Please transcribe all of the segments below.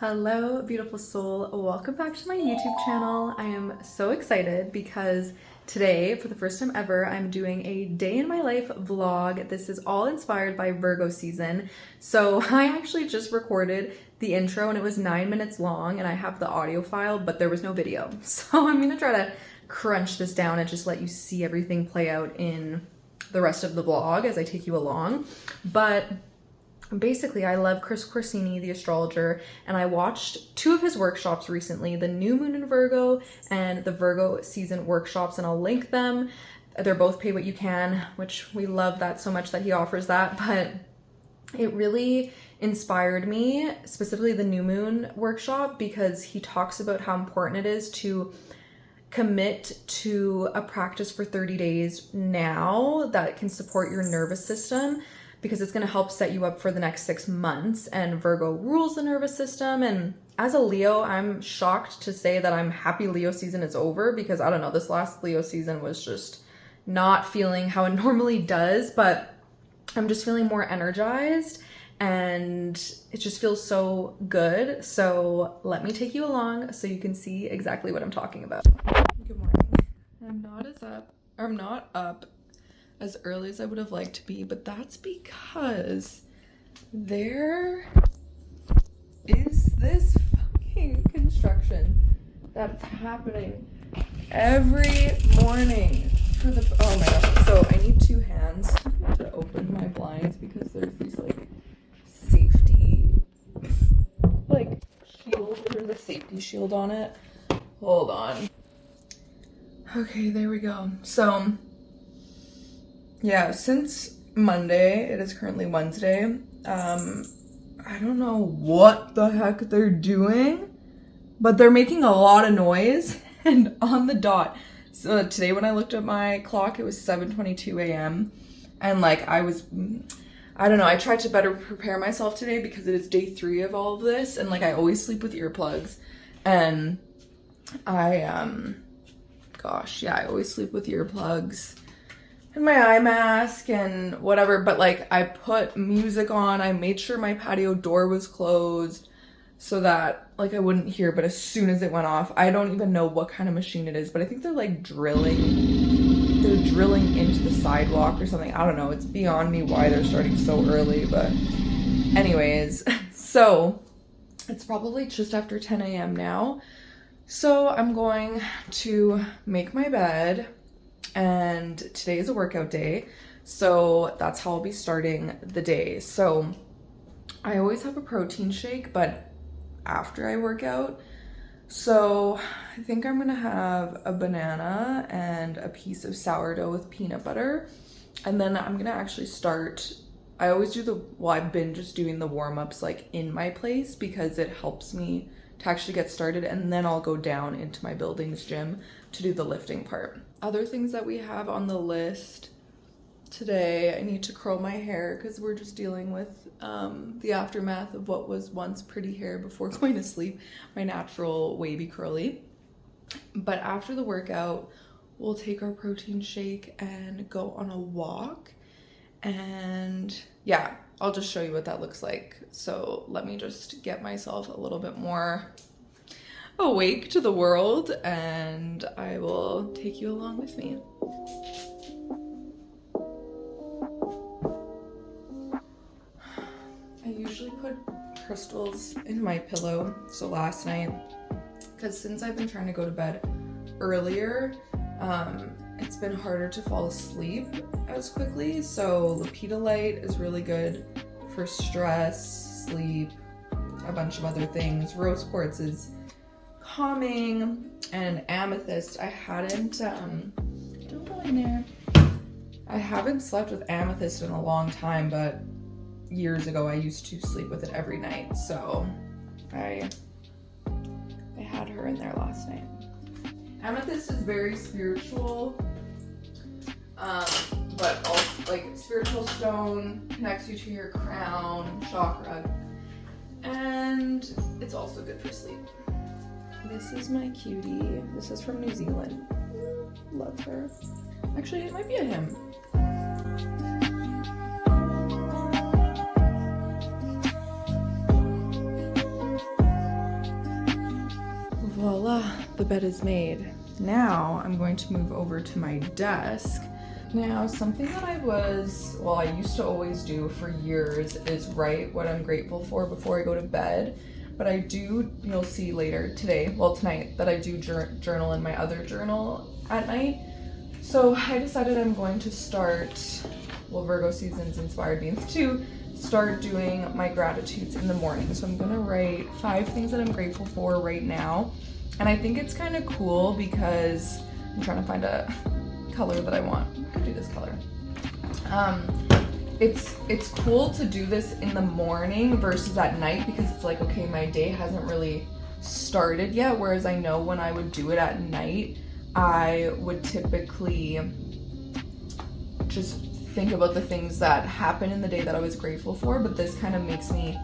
Hello, beautiful soul. Welcome back to my YouTube channel. I am so excited because today, for the first time ever, I'm doing a day in my life vlog. This is all inspired by Virgo season. So I actually just recorded the intro and it was 9 minutes long and I have the audio file, but there was no video. So I'm gonna try to crunch this down and just let you see everything play out in the rest of the vlog as I take you along. But basically, I love Chris Corsini, the astrologer, and I watched two of his workshops recently, the new moon in Virgo and the Virgo season workshops, and I'll link them. They're both pay what you can, which we love that so much that he offers that, but it really inspired me, specifically the new moon workshop, because he talks about how important it is to commit to a practice for 30 days now that can support your nervous system, because it's going to help set you up for the next 6 months. And Virgo rules the nervous system. And as a Leo, I'm shocked to say that I'm happy Leo season is over, because I don't know, this last Leo season was just not feeling how it normally does, but I'm just feeling more energized and it just feels so good. So let me take you along so you can see exactly what I'm talking about. Good morning. I'm not up as early as I would have liked to be, but that's because there is this fucking construction that's happening every morning for the, oh my gosh. So I need two hands to open my blinds because there's these like safety, like shield, there's a safety shield on it. Hold on. Okay, there we go. So yeah, since Monday, it is currently Wednesday, I don't know what the heck they're doing, but they're making a lot of noise and on the dot. So today when I looked at my clock, it was 7:22 a.m. and like I don't know, I tried to better prepare myself today because it is day 3 of all of this, and like I always sleep with earplugs, and I always sleep with earplugs and my eye mask and whatever, but like I put music on, I made sure my patio door was closed so that like I wouldn't hear, but as soon as it went off, I don't even know what kind of machine it is, but I think they're like drilling into the sidewalk or something. I don't know, it's beyond me why they're starting so early, but anyways, so it's probably just after 10 a.m. now. So I'm going to make my bed, and today is a workout day, so that's how I'll be starting the day. So I always have a protein shake, but after I work out. So I think I'm gonna have a banana and a piece of sourdough with peanut butter, and then I'm gonna actually start, I always do I've been just doing the warm-ups like in my place because it helps me to actually get started, and then I'll go down into my building's gym to do the lifting part. Other things that we have on the list today, I need to curl my hair because we're just dealing with the aftermath of what was once pretty hair before going to sleep, my natural wavy curly. But after the workout, we'll take our protein shake and go on a walk, and yeah, I'll just show you what that looks like. So let me just get myself a little bit more awake to the world and I will take you along with me. I usually put crystals in my pillow. So last night, because since I've been trying to go to bed earlier, it's been harder to fall asleep as quickly. So lepidolite is really good for stress, sleep, a bunch of other things. Rose quartz is calming, and amethyst, I hadn't, don't go in there. I haven't slept with amethyst in a long time, but years ago I used to sleep with it every night. So I had her in there last night. Amethyst is very spiritual, but also like spiritual stone, connects you to your crown chakra, and it's also good for sleep. This is my cutie. This is from New Zealand. Love her. Actually, it might be a him. voila, the bed is made. Now I'm going to move over to my desk. Now, something that I used to always do for years is write what I'm grateful for before I go to bed. But I do, you'll see later tonight, that I do journal in my other journal at night. So I decided I'm going to start, Virgo season's inspired me to start doing my gratitudes in the morning. So I'm gonna write 5 things that I'm grateful for right now. And I think it's kind of cool because I'm trying to find a color that I want. I could do this color. It's cool to do this in the morning versus at night because it's like, okay, my day hasn't really started yet. Whereas I know when I would do it at night, I would typically just think about the things that happened in the day that I was grateful for. But this kind of makes me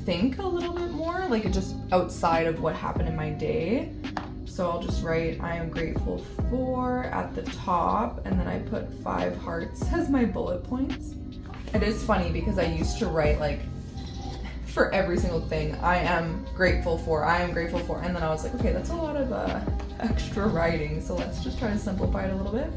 think a little bit more, like it just outside of what happened in my day. So I'll just write I am grateful for at the top, and then I put 5 hearts as my bullet points. It is funny because I used to write like for every single thing I am grateful for, and then I was like, okay, that's a lot of extra writing, so let's just try to simplify it a little bit.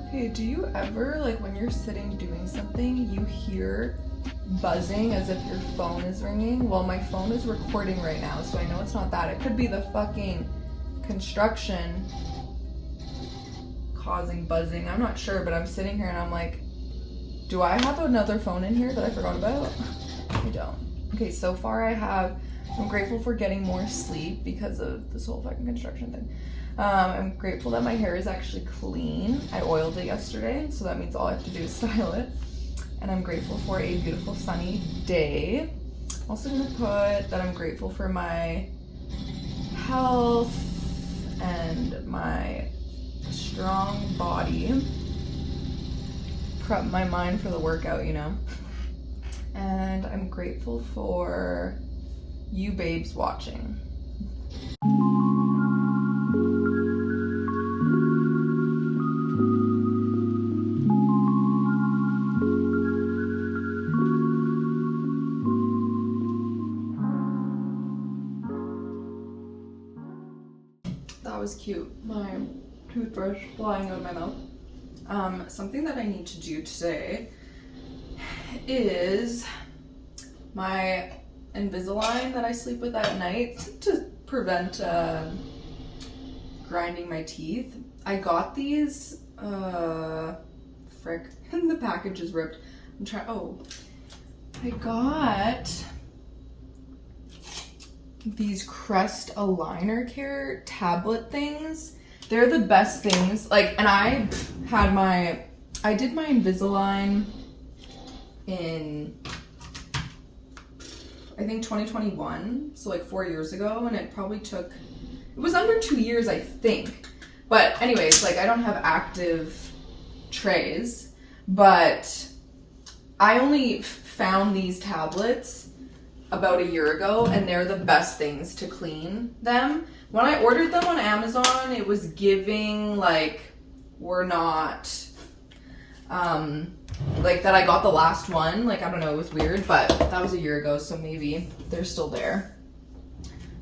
Okay, do you ever, like when you're sitting doing something, you hear buzzing as if your phone is ringing? Well, my phone is recording right now, so I know it's not that. It could be the fucking construction causing buzzing. I'm not sure, but I'm sitting here and I'm like, do I have another phone in here that I forgot about? I don't. Okay, so far I'm grateful for getting more sleep because of this whole fucking construction thing. I'm grateful that my hair is actually clean. I oiled it yesterday, so that means all I have to do is style it. And I'm grateful for a beautiful sunny day. I'm also gonna put that I'm grateful for my health and my strong body. Prep my mind for the workout, you know. And I'm grateful for you babes watching. That was cute. My toothbrush flying out of my mouth. Something that I need to do today is my Invisalign that I sleep with at night to prevent grinding my teeth. I got these, frick, and the package is ripped. I got these Crest Aligner Care tablet things. They're the best things. And I did my Invisalign in, I think 2021, so like 4 years ago, and it was under 2 years, I think. But anyways, I don't have active trays, but I only found these tablets about a year ago, and they're the best things to clean them. When I ordered them on Amazon, it was giving we're not that I got the last one. I don't know, it was weird, but that was a year ago, so maybe they're still there.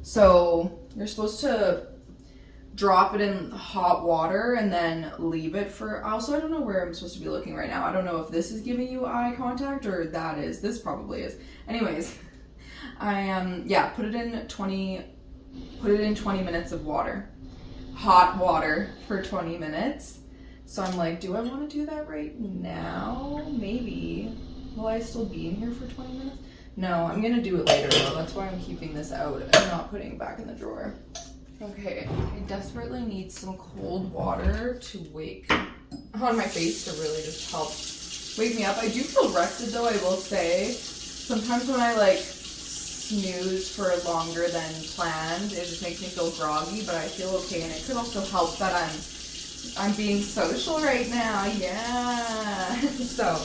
So you're supposed to drop it in hot water and then leave it for, also I don't know where I'm supposed to be looking right now. I don't know if this is giving you eye contact or that is. This probably is. Anyways, I put it in 20 minutes of water. Hot water for 20 minutes. So I'm like, do I want to do that right now? Maybe. Will I still be in here for 20 minutes? No, I'm gonna do it later though. That's why I'm keeping this out and not putting it back in the drawer. Okay, I desperately need some cold water to wake on my face to really just help wake me up. I do feel rested though, I will say. Sometimes when I snooze for longer than planned, it just makes me feel groggy, but I feel okay, and it could also help that I'm being social right now, yeah. So,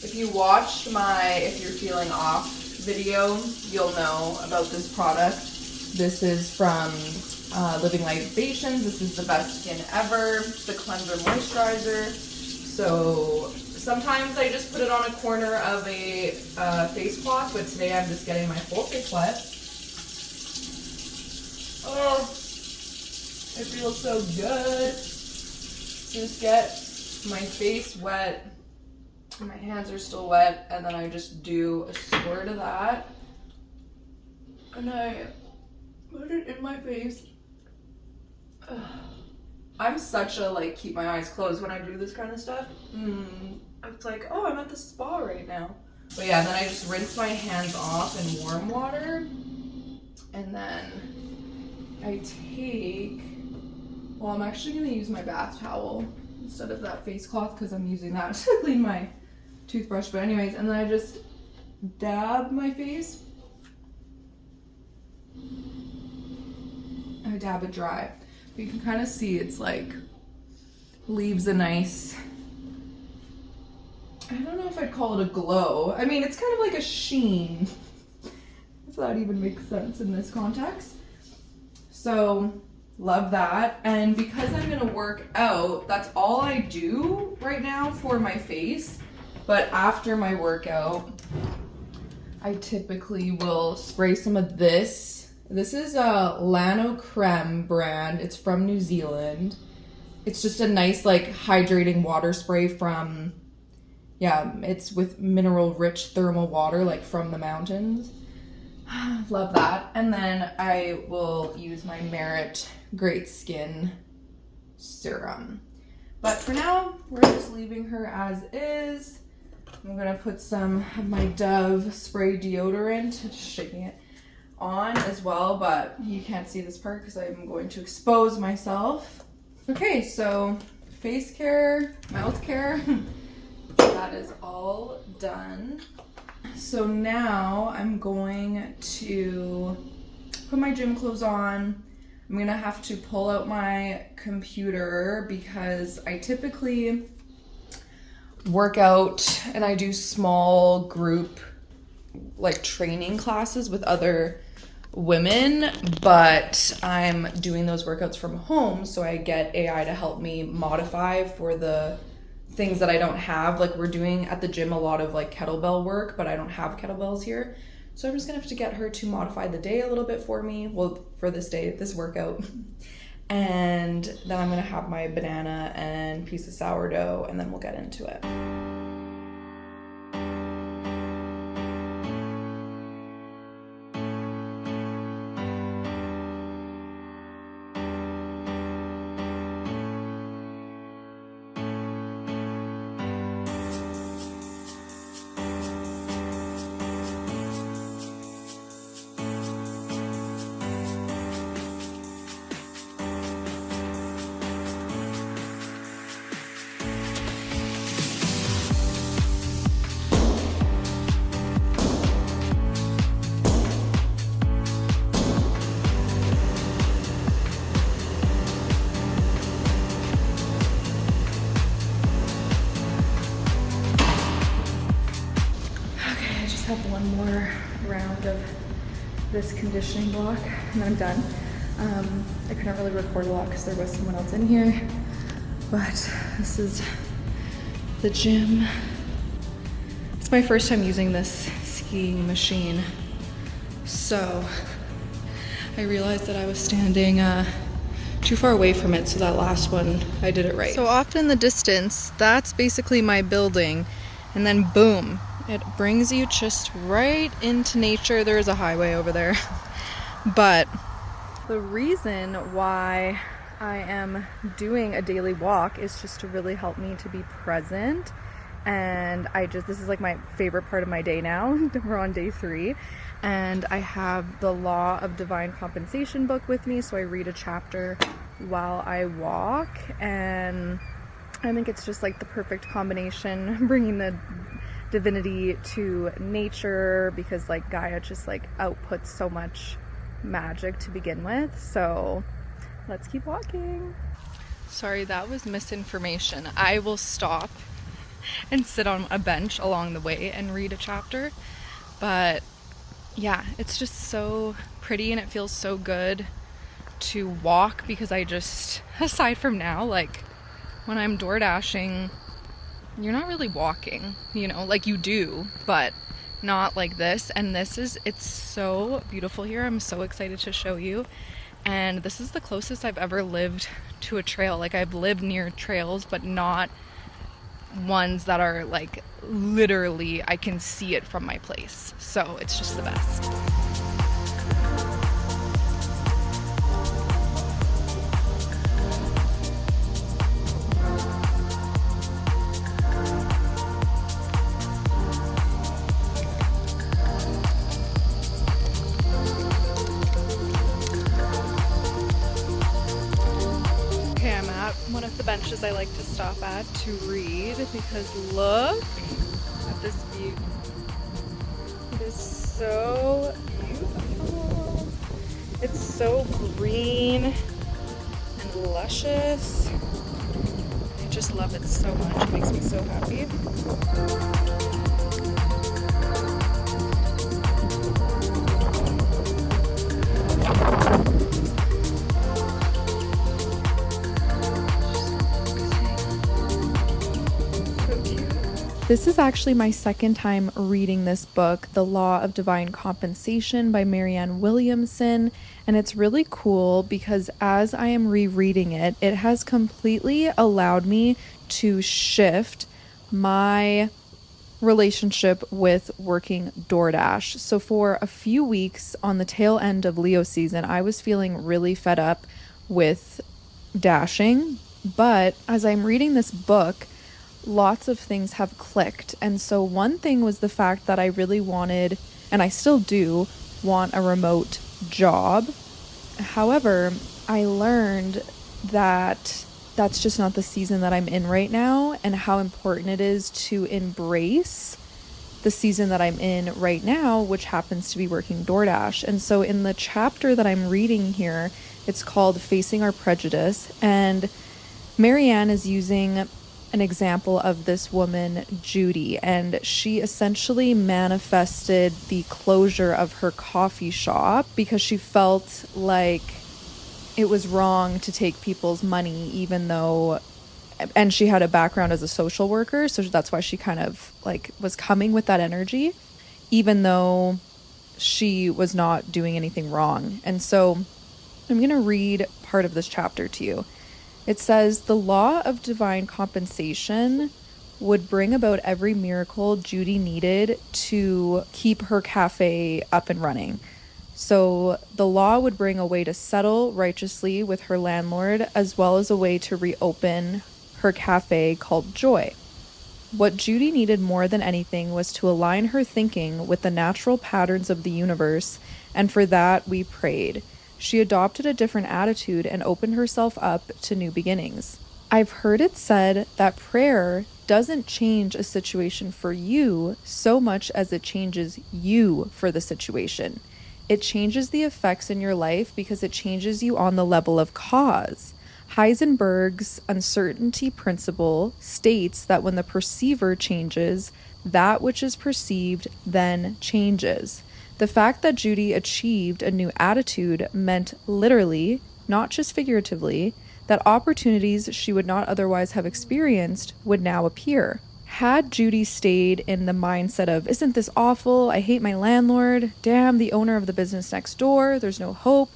if you watched my If You're Feeling Off video, you'll know about this product. This is from Living Libations. This is the best skin ever. It's the cleanser moisturizer. So Sometimes I just put it on a corner of a face cloth, but today I'm just getting my whole face wet. Oh, it feels so good. Just get my face wet. My hands are still wet, and then I just do a squirt of that. And I put it in my face. Ugh. I'm such a, like, keep my eyes closed when I do this kind of stuff. It's like, oh, I'm at the spa right now. But yeah, then I just rinse my hands off in warm water. And then I take, well, I'm actually gonna use my bath towel instead of that face cloth because I'm using that to clean my toothbrush. But anyways, and then I just dab my face. I dab it dry. But you can kind of see it's like leaves a nice, I don't know if I'd call it a glow. I mean, it's kind of like a sheen, if that even makes sense in this context. So love that. And because I'm gonna work out, that's all I do right now for my face. But after my workout, I typically will spray some of this. This is a Lano Creme brand. It's from New Zealand. It's just a nice, like, hydrating water spray from, yeah, it's with mineral rich thermal water, like from the mountains. Love that. And then I will use my Merit Great Skin Serum. But for now, we're just leaving her as is. I'm gonna put some of my Dove spray deodorant, just shaking it, on as well, but you can't see this part because I'm going to expose myself. Okay, so face care, mouth care, that is all done. So now I'm going to put my gym clothes on. I'm gonna have to pull out my computer because I typically work out and I do small group like training classes with other women, but I'm doing those workouts from home, so I get AI to help me modify for the things that I don't have. Like, we're doing at the gym a lot of like kettlebell work, but I don't have kettlebells here, so I'm just gonna have to get her to modify the day a little bit for me, well, for this day, this workout. And then I'm gonna have my banana and piece of sourdough, and then we'll get into it. Have one more round of this conditioning block and then I'm done. I couldn't really record a lot because there was someone else in here, but this is the gym. It's my first time using this skiing machine, so I realized that I was standing too far away from it, so that last one I did it right. So off in the distance, that's basically my building, and then boom, it brings you just right into nature. There is a highway over there. But the reason why I am doing a daily walk is just to really help me to be present. And this is like my favorite part of my day now. We're on day 3. And I have the Law of Divine Compensation book with me. So I read a chapter while I walk. And I think it's just like the perfect combination, bringing the divinity to nature, because like Gaia just like outputs so much magic to begin with. So let's keep walking. Sorry, that was misinformation. I will stop and sit on a bench along the way and read a chapter, but yeah, it's just so pretty and it feels so good to walk, because I just, aside from now, like when I'm door dashing, you're not really walking, you know, like you do, but not like this. And it's so beautiful here. I'm so excited to show you. And this is the closest I've ever lived to a trail. Like, I've lived near trails, but not ones that are like literally I can see it from my place. So it's just the best. Okay, I'm at one of the benches I like to stop at to read because look at this view. It is so beautiful. It's so green and luscious. I just love it so much. It makes me so happy. This is actually my second time reading this book, The Law of Divine Compensation by Marianne Williamson, and it's really cool because as I am rereading it, it has completely allowed me to shift my relationship with working DoorDash. So for a few weeks on the tail end of Leo season, I was feeling really fed up with dashing, but as I'm reading this book, lots of things have clicked. And so one thing was the fact that I really wanted, and I still do, want a remote job. However, I learned that that's just not the season that I'm in right now, and how important it is to embrace the season that I'm in right now, which happens to be working DoorDash. And so in the chapter that I'm reading here, it's called Facing Our Prejudice, and Marianne is using an example of this woman, Judy, and she essentially manifested the closure of her coffee shop because she felt like it was wrong to take people's money, even though, and she had a background as a social worker, so that's why she kind of like was coming with that energy, even though she was not doing anything wrong. And so I'm going to read part of this chapter to you. It says, the law of divine compensation would bring about every miracle Judy needed to keep her cafe up and running. So the law would bring a way to settle righteously with her landlord, as well as a way to reopen her cafe called Joy. What Judy needed more than anything was to align her thinking with the natural patterns of the universe, and for that we prayed. She adopted a different attitude and opened herself up to new beginnings. I've heard it said that prayer doesn't change a situation for you so much as it changes you for the situation. It changes the effects in your life because it changes you on the level of cause. Heisenberg's uncertainty principle states that when the perceiver changes, that which is perceived then changes. The fact that Judy achieved a new attitude meant literally, not just figuratively, that opportunities she would not otherwise have experienced would now appear. Had Judy stayed in the mindset of, isn't this awful? I hate my landlord. Damn, the owner of the business next door. There's no hope.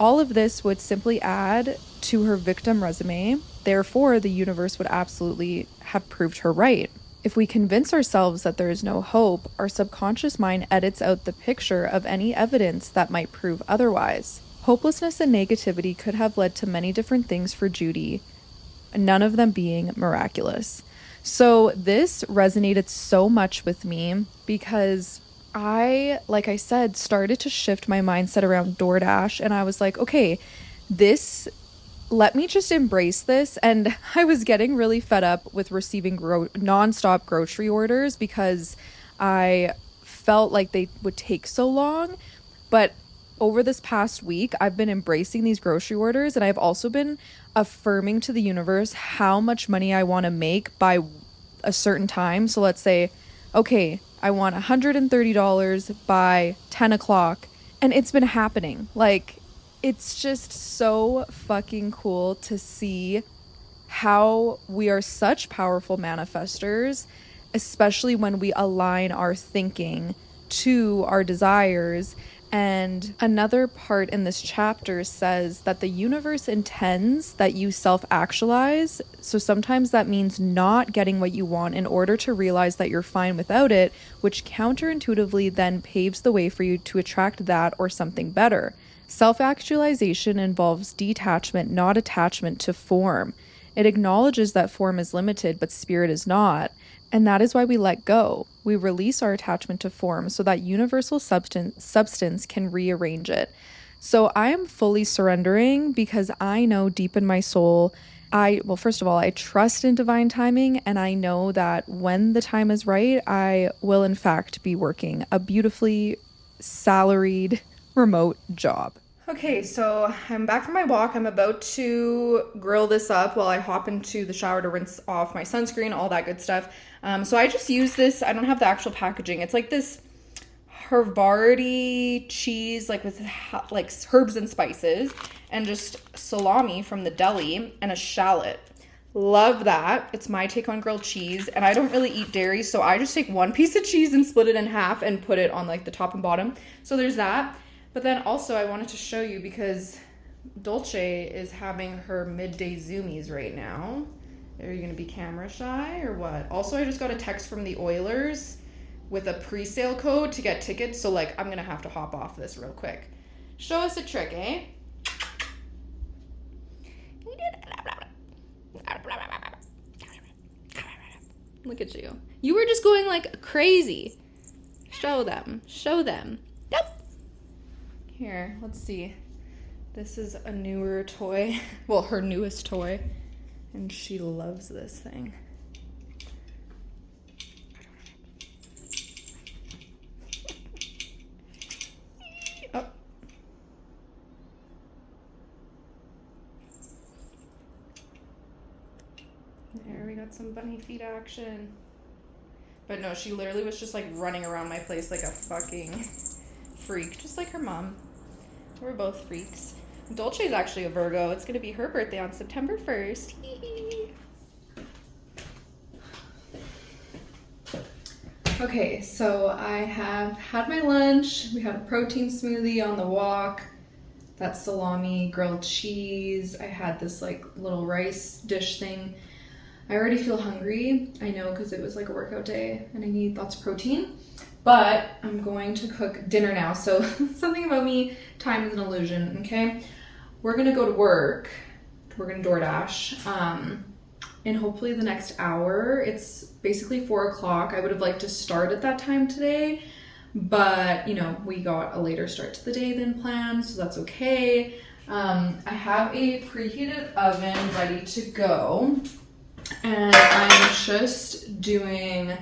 All of this would simply add to her victim resume. Therefore, the universe would absolutely have proved her right. If we convince ourselves that there is no hope, our subconscious mind edits out the picture of any evidence that might prove otherwise. Hopelessness and negativity could have led to many different things for Judy, none of them being miraculous. So this resonated so much with me because I, like I said, started to shift my mindset around DoorDash, and I was like, okay, let me just embrace this. And I was getting really fed up with receiving nonstop grocery orders because I felt like they would take so long. But over this past week, I've been embracing these grocery orders, and I've also been affirming to the universe how much money I want to make by a certain time. So let's say, okay, I want $130 by 10 o'clock. And it's been happening. Like, it's just so fucking cool to see how we are such powerful manifestors, especially when we align our thinking to our desires. And another part in this chapter says that the universe intends that you self-actualize. So sometimes that means not getting what you want in order to realize that you're fine without it, which counterintuitively then paves the way for you to attract that or something better. Self-actualization involves detachment, not attachment to form. It acknowledges that form is limited, but spirit is not. And that is why we let go. We release our attachment to form so that universal substance can rearrange it. So I am fully surrendering because I know deep in my soul, well, first of all, I trust in divine timing, and I know that when the time is right, I will in fact be working a beautifully salaried remote job. Okay, so I'm back from my walk. I'm about to grill this up while I hop into the shower to rinse off my sunscreen, all that good stuff. So I just use this. I don't have the actual packaging. It's like this Havarti cheese, like with like herbs and spices, and just salami from the deli and a shallot. Love that. It's my take on grilled cheese, and I don't really eat dairy, so I just take one piece of cheese and split it in half and put it on like the top and bottom. So there's that. But then also I wanted to show you because Dolce is having her midday zoomies right now. Are you gonna be camera shy or what? Also, I just got a text from the Oilers with a pre-sale code to get tickets, so like I'm gonna have to hop off this real quick. Show us a trick, eh? Look at you. You were just going like crazy. Show them. Show them. Yep. Here, let's see. This is a newer toy. Well, her newest toy. And she loves this thing. Oh. There, we got some bunny feet action. But no, she literally was just like running around my place like a fucking freak, just like her mom. We're both freaks. Dolce's actually a Virgo. It's gonna be her birthday on September 1st. Okay, so I have had my lunch. We had a protein smoothie on the walk. That's salami, grilled cheese. I had this like little rice dish thing. I already feel hungry. I know because it was like a workout day and I need lots of protein. But I'm going to cook dinner now. So something about me, time is an illusion, okay? We're gonna go to work. We're gonna DoorDash in hopefully the next hour. It's basically 4 o'clock. I would have liked to start at that time today, but you know, we got a later start to the day than planned, so that's okay. I have a preheated oven ready to go, and I'm just doing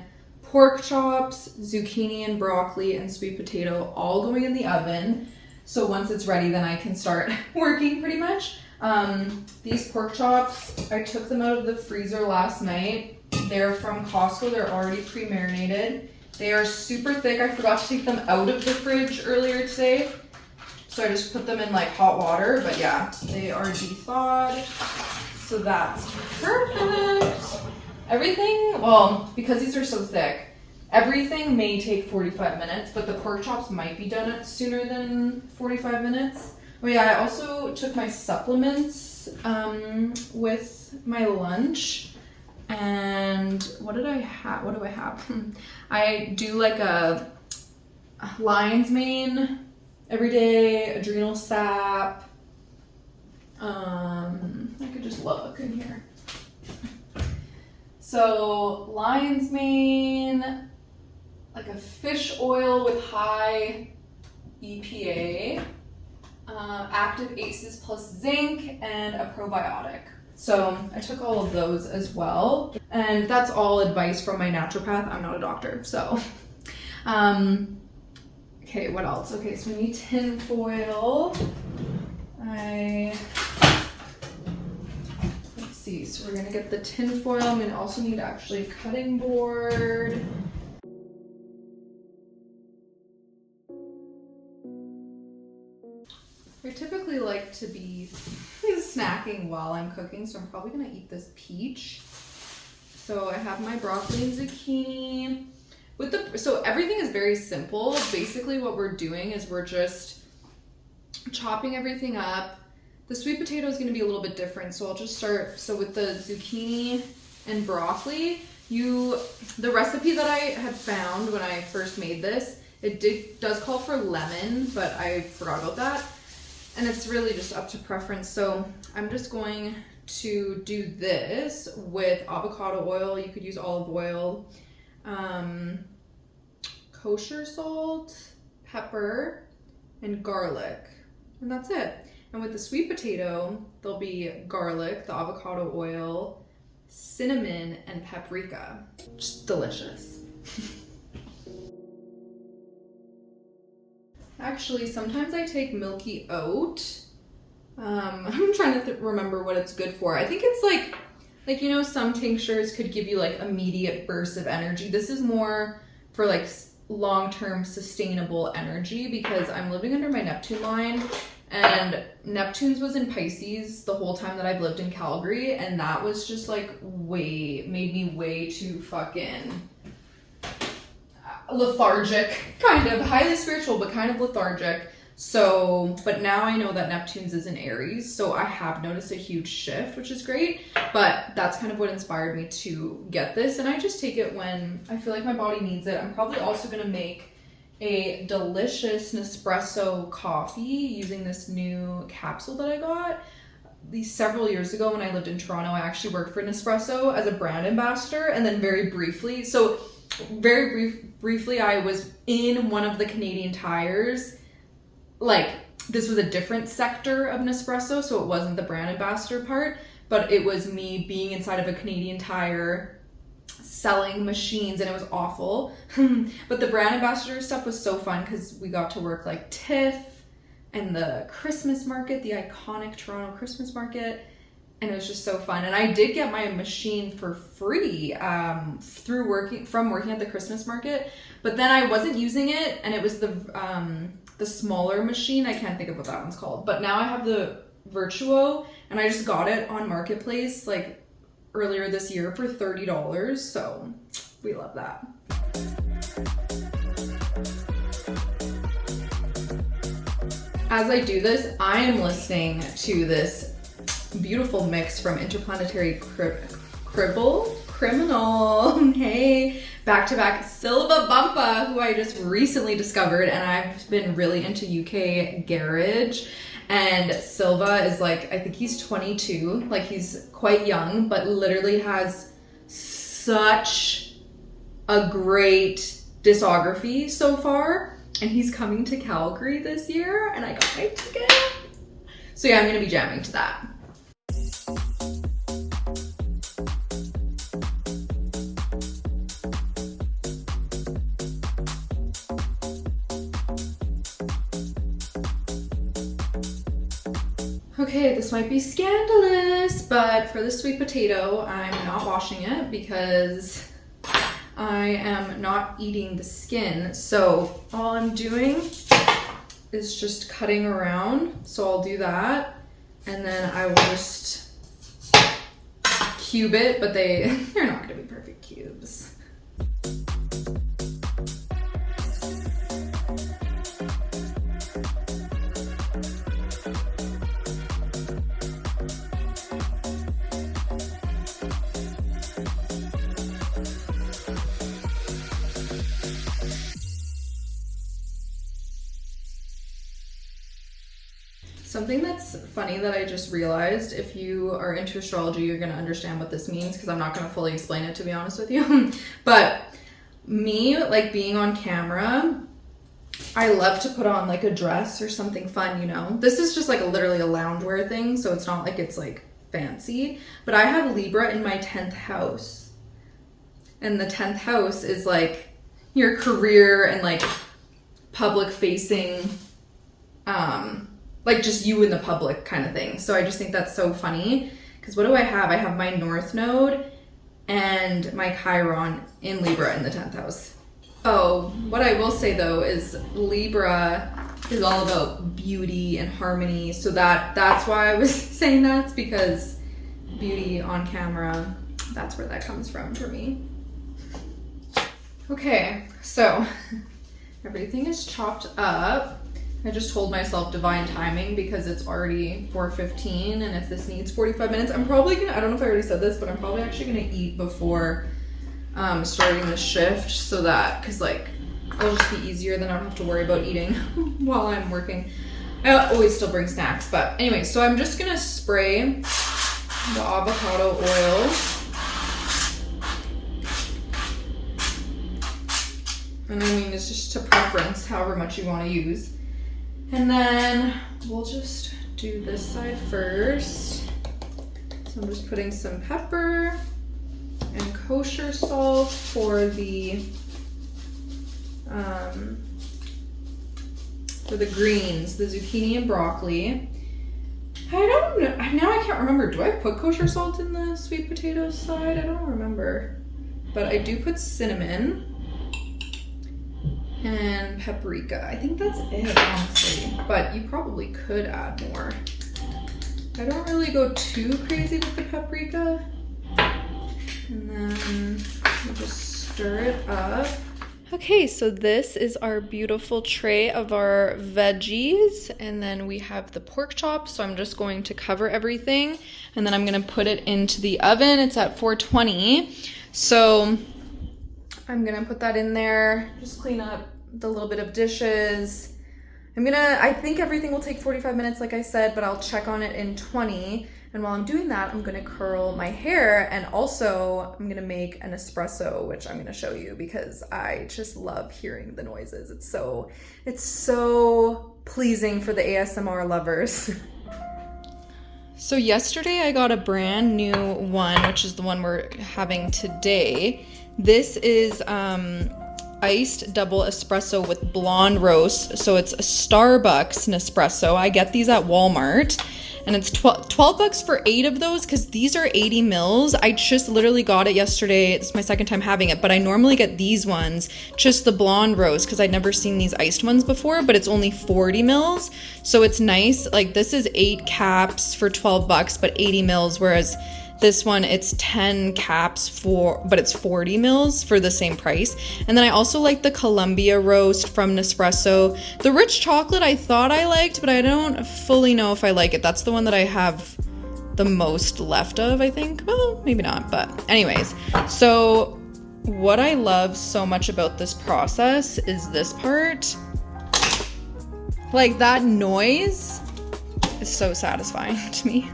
pork chops, zucchini and broccoli and sweet potato all going in the oven. So once it's ready, then I can start working pretty much. These pork chops, I took them out of the freezer last night. They're from Costco. They're already pre-marinated. They are super thick. I forgot to take them out of the fridge earlier today. So I just put them in like hot water, but yeah, they are de-thawed. So that's perfect. Everything, well, because these are so thick, everything may take 45 minutes, but the pork chops might be done sooner than 45 minutes. Oh yeah, I also took my supplements with my lunch. And what did I have? What do I have? I do like a lion's mane every day, adrenal sap. I could just look in here. So lion's mane, like a fish oil with high EPA, active ACEs plus zinc, and a probiotic. So I took all of those as well. And that's all advice from my naturopath. I'm not a doctor, so. Okay, what else? Okay, so we need tin foil. Let's see, so we're gonna get the tin foil. I'm gonna also need actually a cutting board. I typically like to be snacking while I'm cooking, so I'm probably gonna eat this peach. So I have my broccoli and zucchini. So everything is very simple. Basically what we're doing is we're just chopping everything up. The sweet potato is gonna be a little bit different, so I'll just start. So with the zucchini and broccoli, the recipe that I had found when I first made this, it does call for lemon, but I forgot about that. And it's really just up to preference. So I'm just going to do this with avocado oil. You could use olive oil, kosher salt, pepper, and garlic. And that's it. And with the sweet potato, there'll be garlic, the avocado oil, cinnamon, and paprika. Just delicious. Actually, sometimes I take milky oat. I'm trying to remember what it's good for. I think it's like, you know, some tinctures could give you like immediate bursts of energy. This is more for like long-term sustainable energy, because I'm living under my Neptune line, and Neptune's was in Pisces the whole time that I've lived in Calgary, and that was just like made me way too fucking lethargic, kind of highly spiritual, but kind of lethargic. So, but now I know that Neptune's is in Aries, so I have noticed a huge shift, which is great. But that's kind of what inspired me to get this, and I just take it when I feel like my body needs it. I'm probably also gonna make a delicious Nespresso coffee using this new capsule that I got. These several years ago when I lived in Toronto, I actually worked for Nespresso as a brand ambassador, and then very briefly, I was in one of the Canadian Tires. Like, this was a different sector of Nespresso, so it wasn't the brand ambassador part, but it was me being inside of a Canadian Tire selling machines, and it was awful. But the brand ambassador stuff was so fun because we got to work like TIFF and the Christmas market, the iconic Toronto Christmas market, and it was just so fun. And I did get my machine for free through working at the Christmas market, but then I wasn't using it, and it was the smaller machine. I can't think of what that one's called, but now I have the Virtuo, and I just got it on Marketplace like earlier this year for $30, so we love that. As I do this, I am listening to this beautiful mix from Interplanetary Criminal. Hey, back-to-back Silva Bumpa, who I just recently discovered, and I've been really into UK garage. And Silva is like, I think he's 22, like he's quite young, but literally has such a great discography so far. And he's coming to Calgary this year, and I got my ticket. So yeah, I'm gonna be jamming to that. Okay, this might be scandalous, but for the sweet potato, I'm not washing it because I am not eating the skin. So all I'm doing is just cutting around. So I'll do that, and then I will just cube it, but they're not gonna be perfect cubes. Something that's funny that I just realized, if you are into astrology, you're gonna understand what this means, because I'm not gonna fully explain it, to be honest with you. But me, like being on camera, I love to put on like a dress or something fun, you know? This is just like literally a loungewear thing, so it's not like it's like fancy. But I have Libra in my 10th house. And the 10th house is like your career and like public facing, like just you in the public kind of thing. So I just think that's so funny, because what do I have? I have my North Node and my Chiron in Libra in the 10th house. Oh, what I will say though is Libra is all about beauty and harmony. So that's why I was saying that's because beauty on camera, that's where that comes from for me. Okay, so everything is chopped up. I just told myself divine timing because it's already 4:15, and if this needs 45 minutes, I'm probably gonna, I don't know if I already said this, but I'm probably actually gonna eat before starting the shift, so that, because like, it'll just be easier, then I don't have to worry about eating while I'm working. I always still bring snacks, but anyway, so I'm just gonna spray the avocado oil. And I mean, it's just to preference, however much you want to use. And then we'll just do this side first. So I'm just putting some pepper and kosher salt for the greens, the zucchini and broccoli. I don't know, now I can't remember. Do I put kosher salt in the sweet potato side? I don't remember. But I do put cinnamon and paprika. I think that's it, honestly. But you probably could add more. I don't really go too crazy with the paprika. And then we'll just stir it up. Okay, so this is our beautiful tray of our veggies, and then we have the pork chops, so I'm just going to cover everything, and then I'm gonna put it into the oven. It's at 420, so I'm gonna put that in there, just clean up the little bit of dishes. I think everything will take 45 minutes, like I said, but I'll check on it in 20. And while I'm doing that, I'm gonna curl my hair, and also I'm gonna make an espresso, which I'm gonna show you because I just love hearing the noises. It's so pleasing for the ASMR lovers. So yesterday I got a brand new one, which is the one we're having today. This is iced double espresso with blonde roast. So it's a Starbucks Nespresso. I get these at Walmart, and it's 12 bucks for 8 of those because these are 80 mils. I just literally got it yesterday. It's my second time having it, but I normally get these ones, just the blonde roast, because I'd never seen these iced ones before, but it's only 40 mils. So it's nice. Like, this is 8 caps for 12 bucks, but 80 mils, whereas this one, it's 10 caps but it's 40 mils for the same price. And then I also like the Columbia roast from Nespresso. The rich chocolate I thought I liked, but I don't fully know if I like it. That's the one that I have the most left of, I think. Well, maybe not, but anyways. So what I love so much about this process is this part. Like, that noise is so satisfying to me.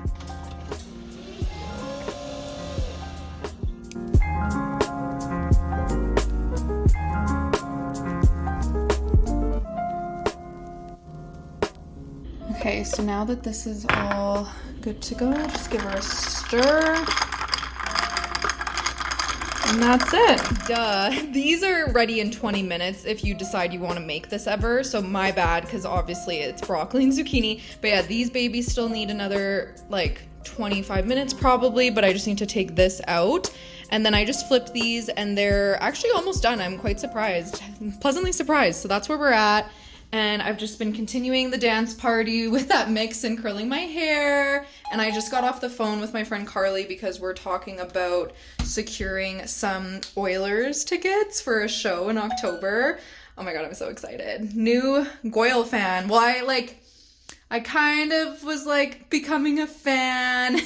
Okay, so now that this is all good to go, just give her a stir. And that's it. Duh. These are ready in 20 minutes if you decide you want to make this ever. So my bad, because obviously it's broccoli and zucchini. But yeah, these babies still need another like 25 minutes probably, but I just need to take this out. And then I just flipped these and they're actually almost done. I'm quite surprised, pleasantly surprised. So that's where we're at. And I've just been continuing the dance party with that mix and curling my hair. And I just got off the phone with my friend Carly because we're talking about securing some Oilers tickets for a show in October. Oh my God, I'm so excited. New Goyle fan. Well, I kind of was like becoming a fan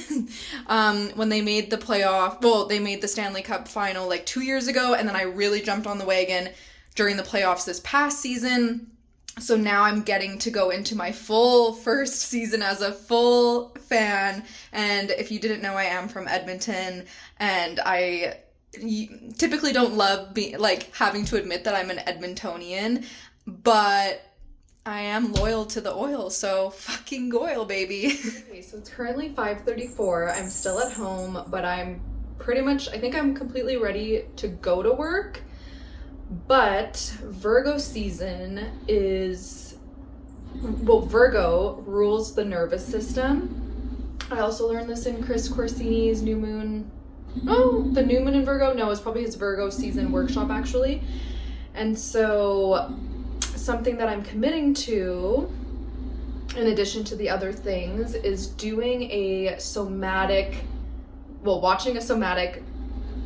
when they made the playoff. Well, they made the Stanley Cup final like 2 years ago. And then I really jumped on the wagon during the playoffs this past season. So now I'm getting to go into my full first season as a full fan. And if you didn't know, I am from Edmonton, and I typically don't love having to admit that I'm an Edmontonian, but I am loyal to the Oil, so fucking Goyle, baby. Okay, so it's currently 5:34. I'm still at home, but I think I'm completely ready to go to work. But Virgo season is, well, Virgo rules the nervous system. I also learned this in Chris Corsini's New Moon. Oh, the New Moon in Virgo? No, it's probably his Virgo season workshop, actually. And so something that I'm committing to, in addition to the other things, is doing a somatic, well, watching a somatic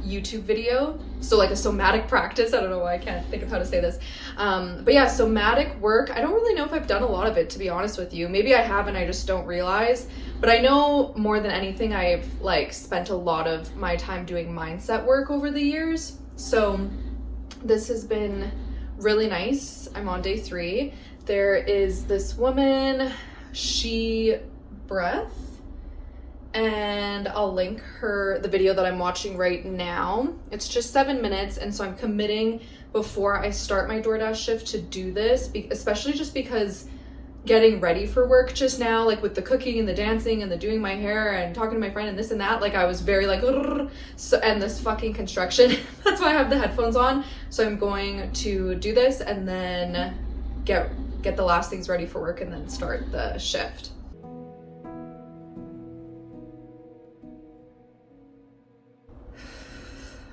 YouTube video. So like a somatic practice. I don't know why I can't think of how to say this. But yeah, somatic work. I don't really know if I've done a lot of it, to be honest with you. Maybe I have and I just don't realize. But I know more than anything, I've like spent a lot of my time doing mindset work over the years. So this has been really nice. I'm on day 3. There is this woman, She Breath, and I'll link the video that I'm watching right now. It's just 7 minutes, and so I'm committing before I start my DoorDash shift to do this, especially just because getting ready for work just now, like with the cooking and the dancing and the doing my hair and talking to my friend and this and that, like I was very like, so, and this fucking construction, that's why I have the headphones on. So I'm going to do this and then get the last things ready for work and then start the shift.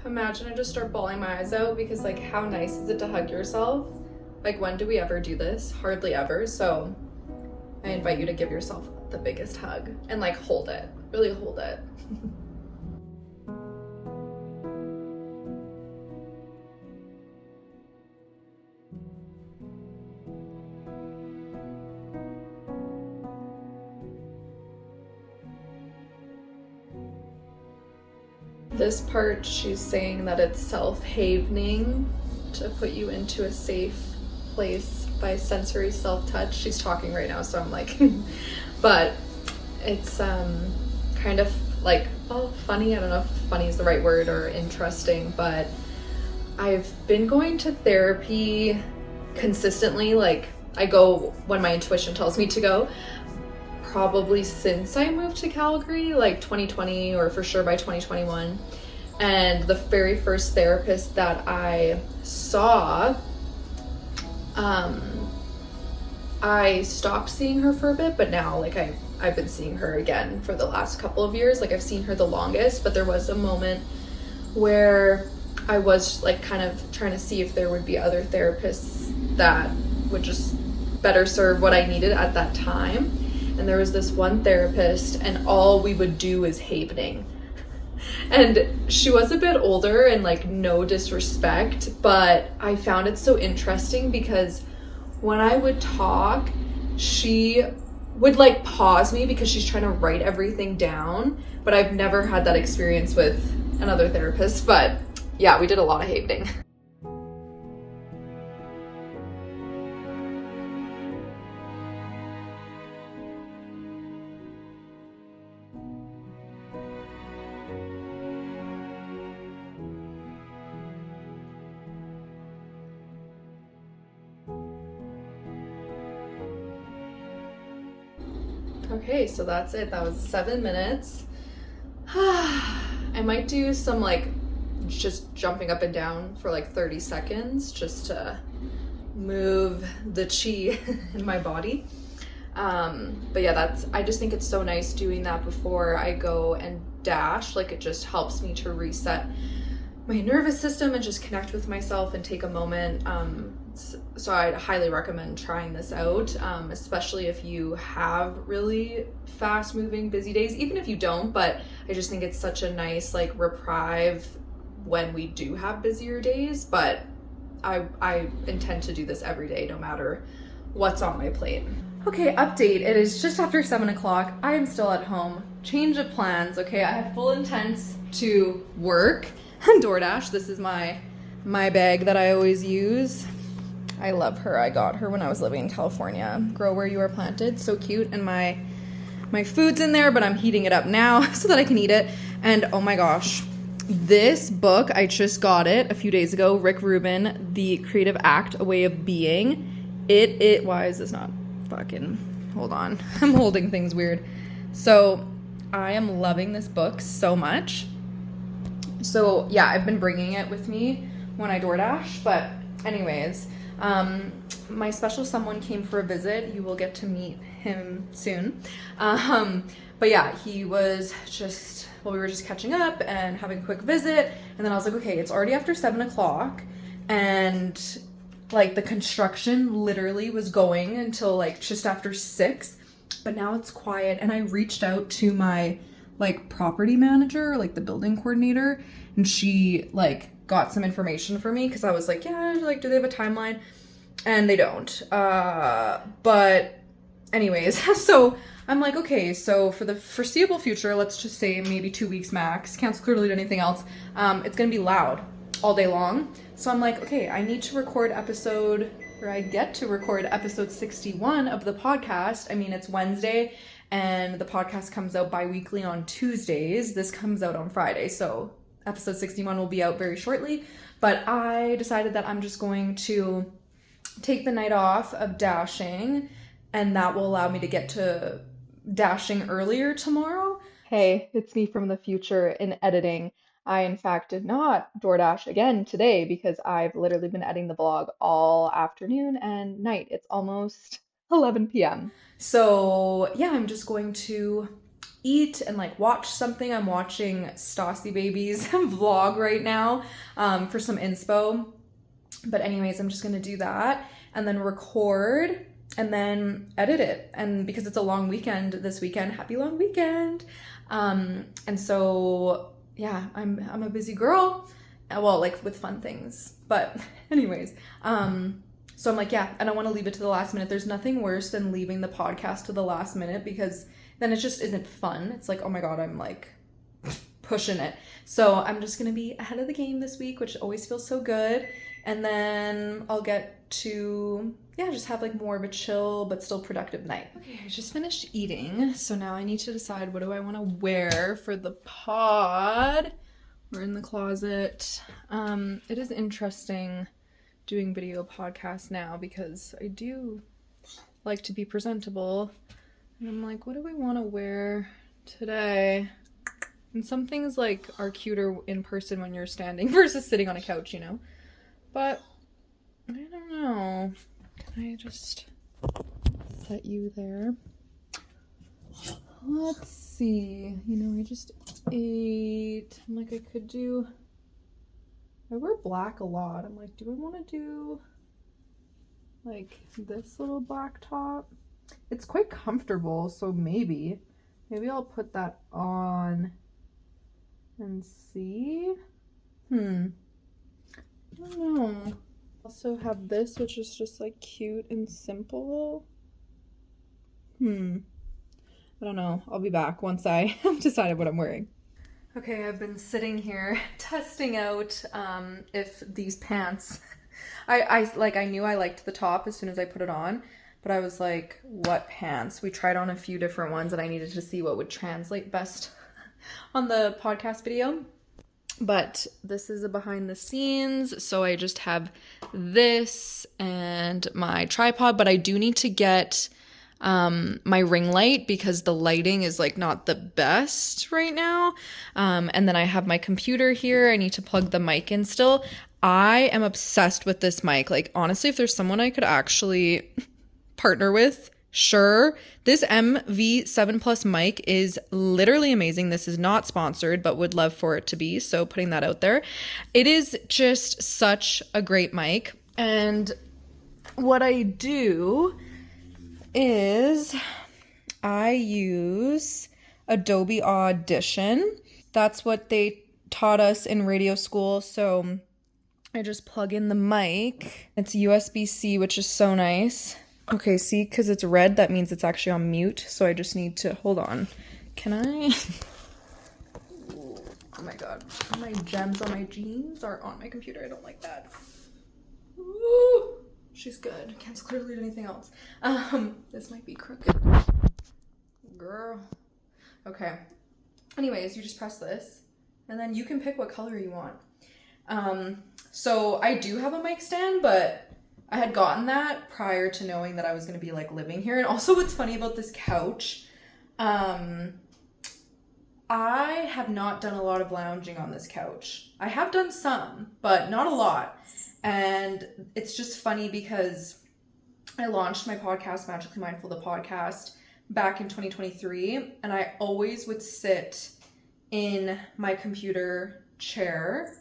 Imagine I just start bawling my eyes out because like how nice is it to hug yourself? Like when do we ever do this? Hardly ever. So I invite you to give yourself the biggest hug and like hold it, really hold it. This part, she's saying that it's self-havening, to put you into a safe place by sensory self-touch. She's talking right now, so I'm like, but it's kind of like, oh, funny. I don't know if funny is the right word or interesting, but I've been going to therapy consistently. Like I go when my intuition tells me to go, probably since I moved to Calgary, like 2020 or for sure by 2021. And the very first therapist that I saw, I stopped seeing her for a bit, but now like I've been seeing her again for the last couple of years. Like I've seen her the longest, but there was a moment where I was like kind of trying to see if there would be other therapists that would just better serve what I needed at that time. And there was this one therapist and all we would do is havening. And she was a bit older and like no disrespect, but I found it so interesting because when I would talk, she would like pause me because she's trying to write everything down. But I've never had that experience with another therapist. But yeah, we did a lot of havening. Okay, so that's it. That was 7 minutes. I might do some like just jumping up and down for like 30 seconds just to move the chi in my body. But yeah, I just think it's so nice doing that before I go and dash. Like it just helps me to reset my nervous system and just connect with myself and take a moment. So I'd highly recommend trying this out, especially if you have really fast moving busy days, even if you don't, but I just think it's such a nice like reprieve when we do have busier days. But I intend to do this every day, no matter what's on my plate. Okay, update. It is just after 7 o'clock. I am still at home. Change of plans. Okay, I have full intents to work and DoorDash. This is my bag that I always use. I love her. I got her when I was living in California. Grow where you are planted. So cute. And my food's in there, but I'm heating it up now so that I can eat it. And oh my gosh, this book, I just got it a few days ago. Rick Rubin, The Creative Act, A Way of Being. Why is this not fucking, hold on. I'm holding things weird. So I am loving this book so much. So yeah, I've been bringing it with me when I DoorDash, but anyways, my special someone came for a visit. You will get to meet him soon. But yeah, he was just, we were just catching up and having a quick visit. And then I was like, okay, it's already after 7 o'clock and like the construction literally was going until like just after 6, but now it's quiet. And I reached out to my like property manager, like the building coordinator, and she like got some information for me because I was like, yeah, like, do they have a timeline? And they don't. But anyways, so I'm like, okay, so for the foreseeable future, let's just say maybe 2 weeks max, can't clearly do anything else, it's gonna be loud all day long. So I'm like, okay, I need to record episode, or I get to record episode 61 of the podcast. I mean, it's Wednesday, and the podcast comes out bi-weekly on Tuesdays. This comes out on Friday, so episode 61 will be out very shortly. But I decided that I'm just going to take the night off of dashing, and that will allow me to get to dashing earlier tomorrow. Hey, it's me from the future in editing. I, in fact, did not DoorDash again today because I've literally been editing the vlog all afternoon and night. It's almost 11 p.m. So yeah, I'm just going to eat and like watch something. I'm watching Stassi Baby's vlog right now for some inspo. But anyways, I'm just gonna do that and then record and then edit it. And because it's a long weekend this weekend, happy long weekend. And so yeah, I'm a busy girl. Well, like with fun things. But anyways, so I'm like, yeah, I don't want to leave it to the last minute. There's nothing worse than leaving the podcast to the last minute because then it just isn't fun. It's like, oh my God, I'm like pushing it. So I'm just gonna be ahead of the game this week, which always feels so good. And then I'll get to, yeah, just have like more of a chill but still productive night. Okay, I just finished eating. So now I need to decide, what do I want to wear for the pod? We're in the closet. It is interesting doing video podcasts now because I do like to be presentable. And I'm like, what do we want to wear today? And some things like are cuter in person when you're standing versus sitting on a couch, you know? But I don't know. Can I just set you there? Let's see. You know, I just ate. I'm like, I could do... I wear black a lot. I'm like, do I want to do like this little black top? It's quite comfortable, so maybe I'll put that on and see. I don't know. Also have this, which is just like cute and simple. I don't know. I'll be back once I have decided what I'm wearing. Okay, I've been sitting here testing out if these pants, I knew I liked the top as soon as I put it on, but I was like, what pants? We tried on a few different ones and I needed to see what would translate best on the podcast video. But this is a behind the scenes, so I just have this and my tripod, but I do need to get my ring light because the lighting is like not the best right now. And then I have my computer here. I need to plug the mic in still. I am obsessed with this mic. Like, honestly, if there's someone I could actually partner with, sure. This MV7 Plus mic is literally amazing. This is not sponsored, but would love for it to be. So putting that out there. It is just such a great mic. And what I do is I use Adobe Audition. That's what they taught us in radio school. So I just plug in the mic. It's USB-C, which is so nice. Okay, see, because it's red, that means it's actually on mute. So I just need to, hold on. Can I? Oh my God. My gems on my jeans are on my computer. I don't like that. Ooh. She's good. Can't clearly do anything else. This might be crooked. Girl. Okay. Anyways, you just press this and then you can pick what color you want. So I do have a mic stand, but I had gotten that prior to knowing that I was going to be like living here. And also what's funny about this couch, I have not done a lot of lounging on this couch. I have done some, but not a lot. And it's just funny because I launched my podcast, Magically Mindful, the podcast, back in 2023. And I always would sit in my computer chair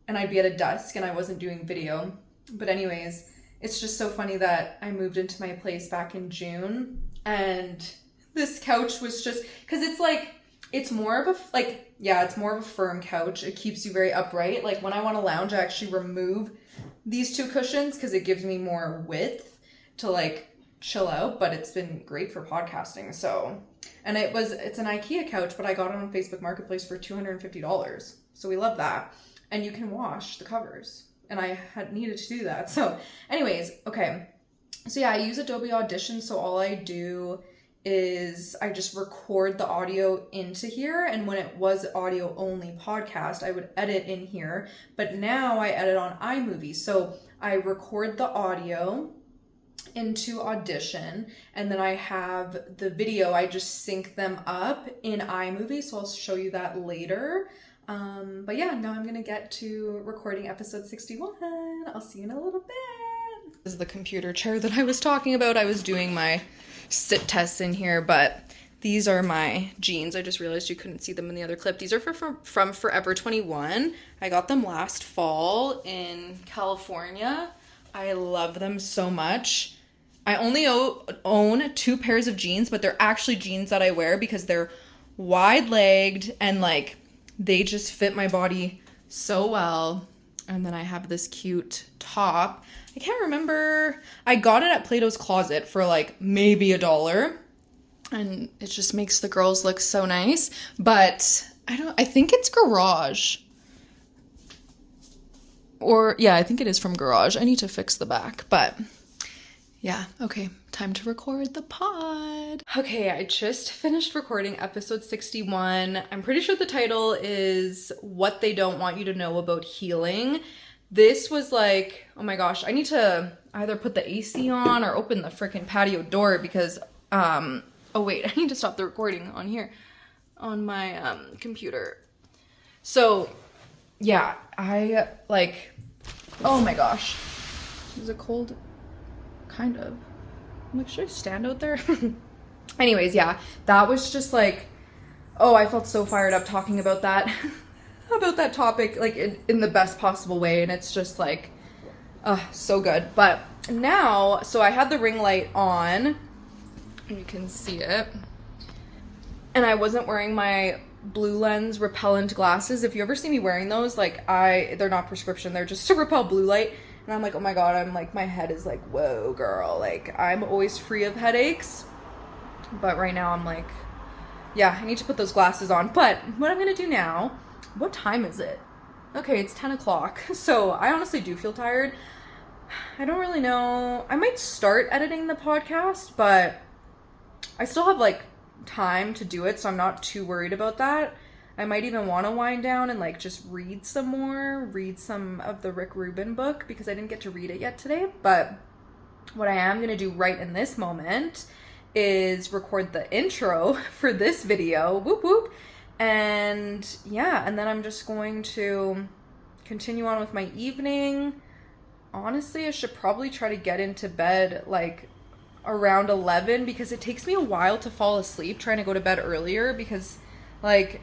and I'd be at a desk and I wasn't doing video. But anyways, it's just so funny that I moved into my place back in June, and this couch was just, because it's like, it's more of a, like, yeah, it's more of a firm couch. It keeps you very upright. Like when I want to lounge, I actually remove these two cushions because it gives me more width to like chill out, but it's been great for podcasting. So, and it's an IKEA couch, but I got it on Facebook Marketplace for $250. So we love that. And you can wash the covers. And I had needed to do that. So anyways, okay. So yeah, I use Adobe Audition. So all I do is I just record the audio into here. And when it was audio only podcast, I would edit in here. But now I edit on iMovie. So I record the audio into Audition, and then I have the video, I just sync them up in iMovie. So I'll show you that later. But yeah, now I'm gonna get to recording episode 61. I'll see you in a little bit. This is the computer chair that I was talking about. I was doing my sit tests in here, but these are my jeans. I just realized you couldn't see them in the other clip. These are from Forever 21. I got them last fall in California. I love them so much. I only own 2 pairs of jeans, but they're actually jeans that I wear because they're wide-legged and like they just fit my body so well. And then I have this cute top. I can't remember. I got it at Plato's Closet for like maybe $1. And it just makes the girls look so nice. But I think it's Garage. Or yeah, I think it is from Garage. I need to fix the back, but yeah, okay, time to record the pod. Okay, I just finished recording episode 61. I'm pretty sure the title is What They Don't Want You to Know About Healing. This was like, oh my gosh, I need to either put the AC on or open the freaking patio door because, oh wait, I need to stop the recording on here, on my computer. So yeah, I like, oh my gosh, is it cold? Kind of. I'm like, should I stand out there? Anyways, yeah, that was just like, oh, I felt so fired up talking about that, about that topic, like in the best possible way. And it's just like, so good. But now, so I had the ring light on, you can see it. And I wasn't wearing my blue lens repellent glasses. If you ever see me wearing those, like they're not prescription, they're just to repel blue light. And I'm like, oh my God, I'm like, my head is like, whoa, girl. Like, I'm always free of headaches. But right now I'm like, yeah, I need to put those glasses on. But what I'm going to do now, what time is it? Okay, it's 10 o'clock. So I honestly do feel tired. I don't really know. I might start editing the podcast, but I still have like time to do it. So I'm not too worried about that. I might even want to wind down and like just read some of the Rick Rubin book because I didn't get to read it yet today. But what I am going to do right in this moment is record the intro for this video. Whoop whoop. And yeah, and then I'm just going to continue on with my evening. Honestly, I should probably try to get into bed like around 11 because it takes me a while to fall asleep trying to go to bed earlier because like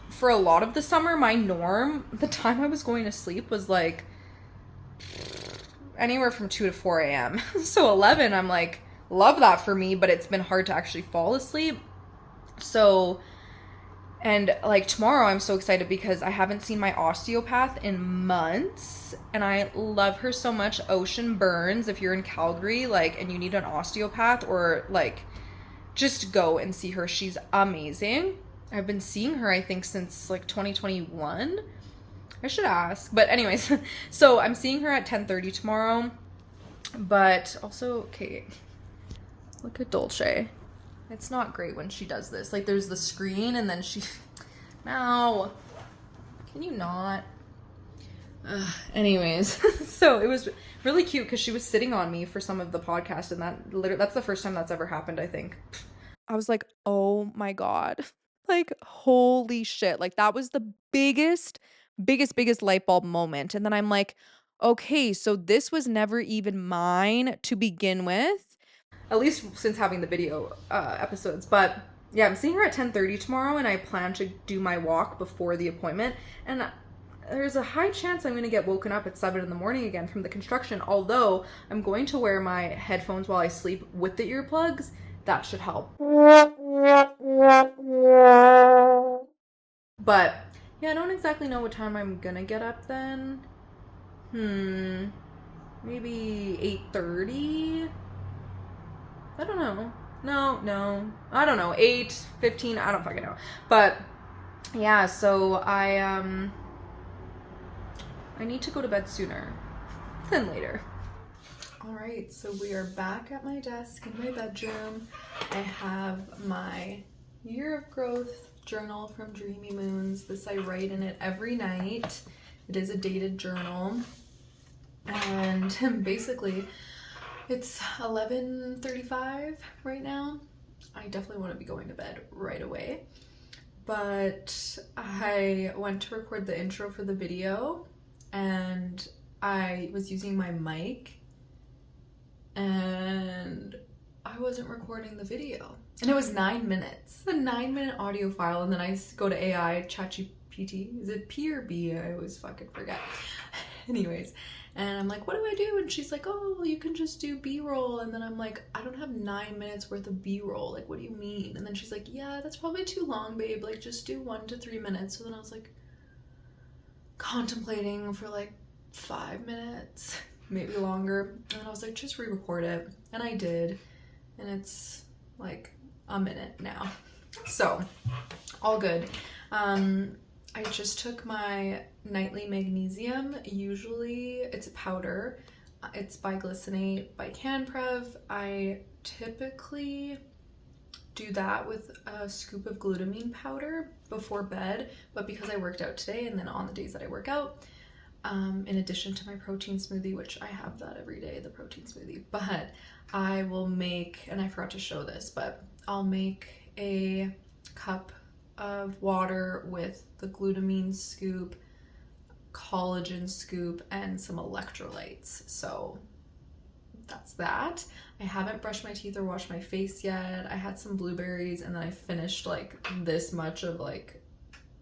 for a lot of the summer, my norm, the time I was going to sleep was like anywhere from 2 to 4 a.m. So 11, I'm like, love that for me, but it's been hard to actually fall asleep. So, and like tomorrow, I'm so excited because I haven't seen my osteopath in months and I love her so much. Ocean Burns, if you're in Calgary, like, and you need an osteopath or like, just go and see her. She's amazing. I've been seeing her, I think, since like 2021. I should ask. But anyways, so I'm seeing her at 10:30 tomorrow. But also, okay, look at Dolce. It's not great when she does this. Like, there's the screen and then she... No. Can you not? Anyways, so it was really cute because she was sitting on me for some of the podcast and that's the first time that's ever happened, I think. I was like, oh my God. Like, holy shit. Like, that was the biggest light bulb moment. And then I'm like, okay, so this was never even mine to begin with. At least since having the video episodes. But yeah, I'm seeing her at 10:30 tomorrow and I plan to do my walk before the appointment. And there's a high chance I'm going to get woken up at 7 in the morning again from the construction, although I'm going to wear my headphones while I sleep with the earplugs. That should help. But yeah, I don't exactly know what time I'm going to get up then. Maybe 8:30? I don't know. No. I don't know. 8:15, I don't fucking know. But yeah, so I need to go to bed sooner than later. All right, so we are back at my desk in my bedroom. I have my year of growth journal from Dreamy Moons. This I write in it every night. It is a dated journal. And basically, it's 11:35 right now. I definitely want to be going to bed right away. But I went to record the intro for the video and I was using my mic and I wasn't recording the video. And it was 9 minutes, a 9-minute audio file. And then I go to AI, ChatGPT. Is it P or B? I always fucking forget. Anyways, and I'm like, what do I do? And she's like, oh, well, you can just do B-roll. And then I'm like, I don't have 9 minutes worth of B-roll. Like, what do you mean? And then she's like, yeah, that's probably too long, babe. Like, just do 1 to 3 minutes. So then I was like, contemplating for like 5 minutes, maybe longer. And then I was like, just re-record it. And I did. And it's like a minute now. So, all good. I just took my nightly magnesium. Usually it's a powder. It's biglycinate by Canprev. I typically do that with a scoop of glutamine powder before bed, but because I worked out today and then on the days that I work out, in addition to my protein smoothie, which I have that every day, the protein smoothie, but I will make, and I forgot to show this, but I'll make a cup of water with the glutamine scoop, collagen scoop, and some electrolytes. So that's that. I haven't brushed my teeth or washed my face yet. I had some blueberries and then I finished like this much of like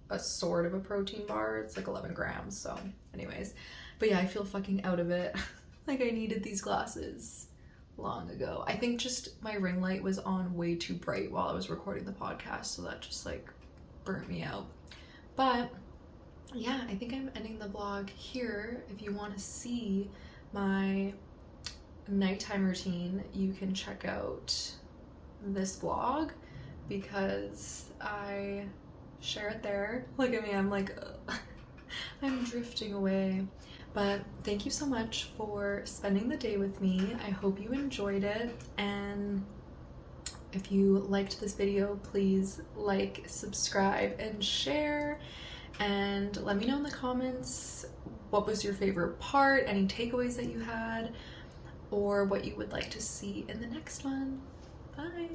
a sort of a protein bar. It's like 11 grams. So anyways, but yeah, I feel fucking out of it. Like I needed these glasses long ago. I think just my ring light was on way too bright while I was recording the podcast. So that just like burnt me out. But yeah, I think I'm ending the vlog here. If you want to see my nighttime routine, you can check out this vlog because I share it there. Look at me, I'm like I'm drifting away. But thank you so much for spending the day with me. I hope you enjoyed it, and if you liked this video, please like, subscribe, and share. And let me know in the comments what was your favorite part, any takeaways that you had, or what you would like to see in the next one. Bye!